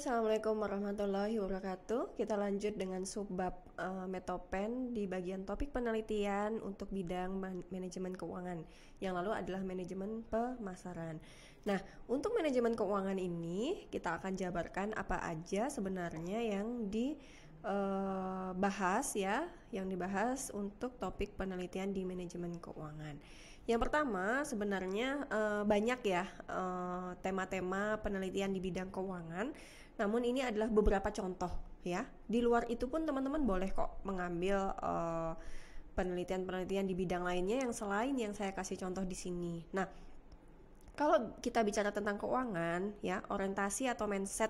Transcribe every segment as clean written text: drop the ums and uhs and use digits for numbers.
Assalamualaikum warahmatullahi wabarakatuh. Kita lanjut dengan subbab Metopen di bagian topik penelitian untuk bidang manajemen keuangan. Yang lalu adalah manajemen pemasaran. Nah, untuk manajemen keuangan ini kita akan jabarkan apa aja sebenarnya yang dibahas yang dibahas untuk topik penelitian di manajemen keuangan. Yang pertama sebenarnya banyak tema-tema penelitian di bidang keuangan. Namun ini adalah beberapa contoh ya. Di luar itu pun teman-teman boleh kok mengambil penelitian-penelitian di bidang lainnya yang selain yang saya kasih contoh di sini. Nah, kalau kita bicara tentang keuangan ya, orientasi atau mindset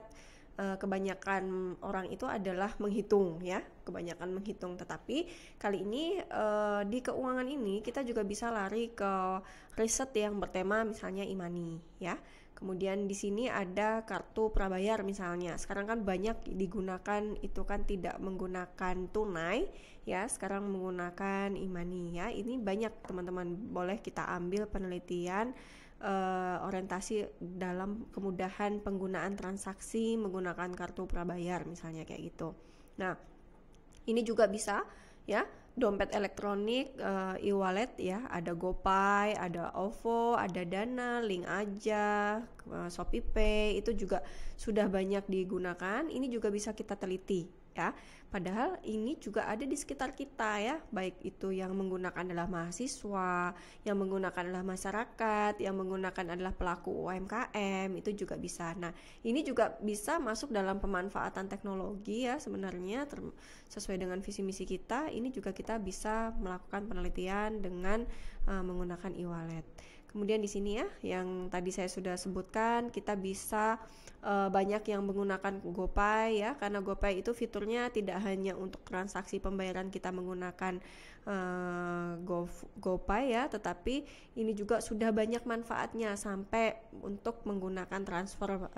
kebanyakan orang itu adalah menghitung ya, kebanyakan menghitung. Tetapi kali ini di keuangan ini kita juga bisa lari ke riset yang bertema misalnya e-money ya. Kemudian di sini ada kartu prabayar misalnya. Sekarang kan banyak digunakan itu kan tidak menggunakan tunai ya, sekarang menggunakan e-money ya. Ini banyak teman-teman, boleh kita ambil penelitian orientasi dalam kemudahan penggunaan transaksi menggunakan kartu prabayar misalnya kayak gitu. Nah, ini juga bisa ya, dompet elektronik, e-wallet ya, ada GoPay, ada OVO, ada Dana, Link Aja, ShopeePay, itu juga sudah banyak digunakan. Ini juga bisa kita teliti ya, padahal ini juga ada di sekitar kita ya, baik itu yang menggunakan adalah mahasiswa, yang menggunakan adalah masyarakat, yang menggunakan adalah pelaku UMKM, itu juga bisa. Nah, ini juga bisa masuk dalam pemanfaatan teknologi ya sebenarnya, sesuai dengan visi misi kita. Ini juga kita bisa melakukan penelitian dengan menggunakan e-wallet. Kemudian di sini ya, yang tadi saya sudah sebutkan, kita bisa banyak yang menggunakan GoPay ya, karena GoPay itu fiturnya tidak hanya untuk transaksi pembayaran kita menggunakan GoPay ya, tetapi ini juga sudah banyak manfaatnya sampai untuk menggunakan transfer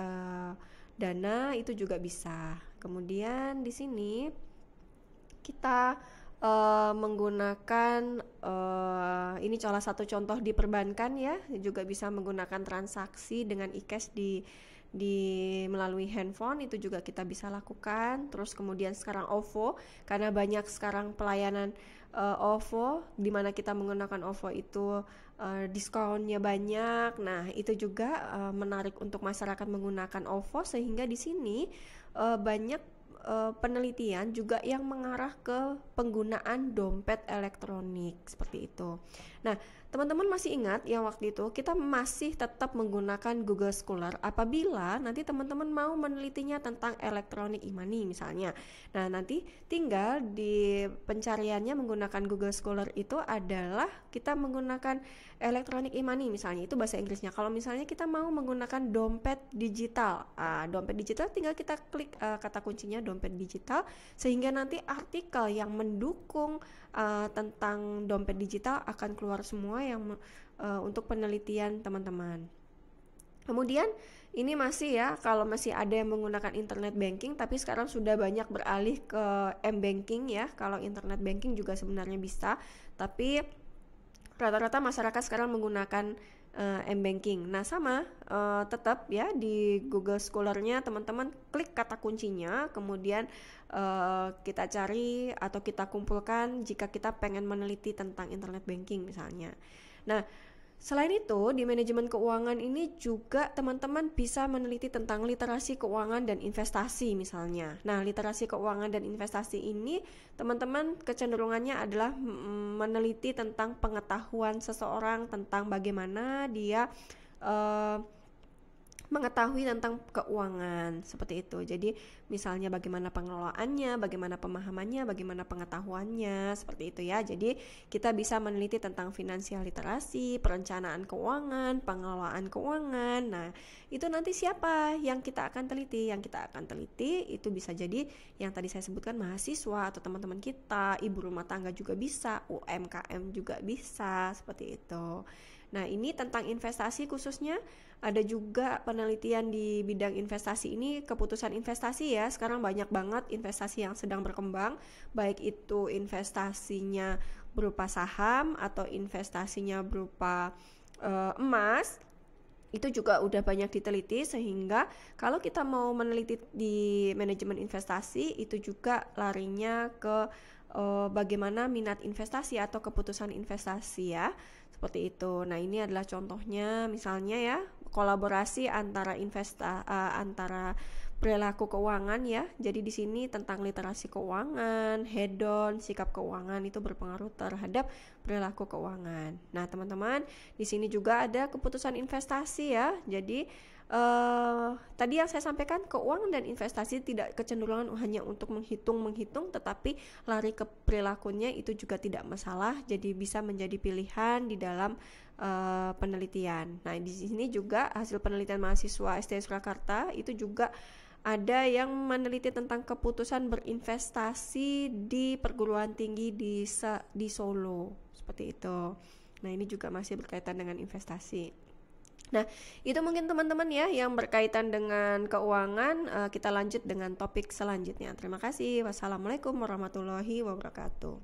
dana itu juga bisa. Kemudian di sini kita menggunakan ini salah satu contoh di perbankan ya, juga bisa menggunakan transaksi dengan e-cash di melalui handphone, itu juga kita bisa lakukan. Terus kemudian sekarang OVO, karena banyak sekarang pelayanan OVO di mana kita menggunakan OVO itu diskonnya banyak. Nah, itu juga menarik untuk masyarakat menggunakan OVO, sehingga di sini banyak penelitian juga yang mengarah ke penggunaan dompet elektronik seperti itu. Nah, teman-teman masih ingat yang waktu itu kita masih tetap menggunakan Google Scholar apabila nanti teman-teman mau menelitinya tentang elektronik e-money misalnya. Nah, nanti tinggal di pencariannya menggunakan Google Scholar itu adalah kita menggunakan elektronik e-money misalnya, itu bahasa Inggrisnya. Kalau misalnya kita mau menggunakan dompet digital, dompet digital tinggal kita klik kata kuncinya dompet digital, sehingga nanti artikel yang mendukung tentang dompet digital akan keluar semua yang untuk penelitian teman-teman. Kemudian ini masih ya, kalau masih ada yang menggunakan internet banking, tapi sekarang sudah banyak beralih ke m-banking ya. Kalau internet banking juga sebenarnya bisa, tapi rata-rata masyarakat sekarang menggunakan m-banking. Nah, sama tetap ya, di Google Scholar-nya teman-teman klik kata kuncinya, kemudian kita cari atau kita kumpulkan jika kita pengen meneliti tentang internet banking misalnya. Nah, selain itu, di manajemen keuangan ini juga teman-teman bisa meneliti tentang literasi keuangan dan investasi misalnya. Nah, literasi keuangan dan investasi ini teman-teman kecenderungannya adalah meneliti tentang pengetahuan seseorang tentang bagaimana dia mengetahui tentang keuangan seperti itu. Jadi misalnya bagaimana pengelolaannya, bagaimana pemahamannya, bagaimana pengetahuannya, seperti itu ya. Jadi kita bisa meneliti tentang finansial literasi, perencanaan keuangan, pengelolaan keuangan. Nah, itu nanti siapa yang kita akan teliti? Yang kita akan teliti itu bisa jadi yang tadi saya sebutkan, mahasiswa atau teman-teman kita, ibu rumah tangga juga bisa, UMKM juga bisa, seperti itu. Nah, ini tentang investasi khususnya. Ada juga penelitian di bidang investasi ini, keputusan investasi ya. Sekarang banyak banget investasi yang sedang berkembang, baik itu investasinya berupa saham atau investasinya berupa emas. Itu juga udah banyak diteliti, sehingga kalau kita mau meneliti di manajemen investasi itu juga larinya ke bagaimana minat investasi atau keputusan investasi ya, seperti itu. Nah, ini adalah contohnya, misalnya ya, kolaborasi antara antara perilaku keuangan ya. Jadi di sini tentang literasi keuangan, hedon, sikap keuangan itu berpengaruh terhadap perilaku keuangan. Nah, teman-teman, di sini juga ada keputusan investasi ya. Jadi tadi yang saya sampaikan, keuangan dan investasi tidak kecenderungan hanya untuk menghitung, tetapi lari ke perilakunya itu juga tidak masalah. Jadi bisa menjadi pilihan di dalam penelitian. Nah, di sini juga hasil penelitian mahasiswa STI Surakarta itu juga ada yang meneliti tentang keputusan berinvestasi di perguruan tinggi di Solo, seperti itu. Nah, ini juga masih berkaitan dengan investasi. Nah, itu mungkin teman-teman ya yang berkaitan dengan keuangan. Kita lanjut dengan topik selanjutnya. Terima kasih. Wassalamualaikum warahmatullahi wabarakatuh.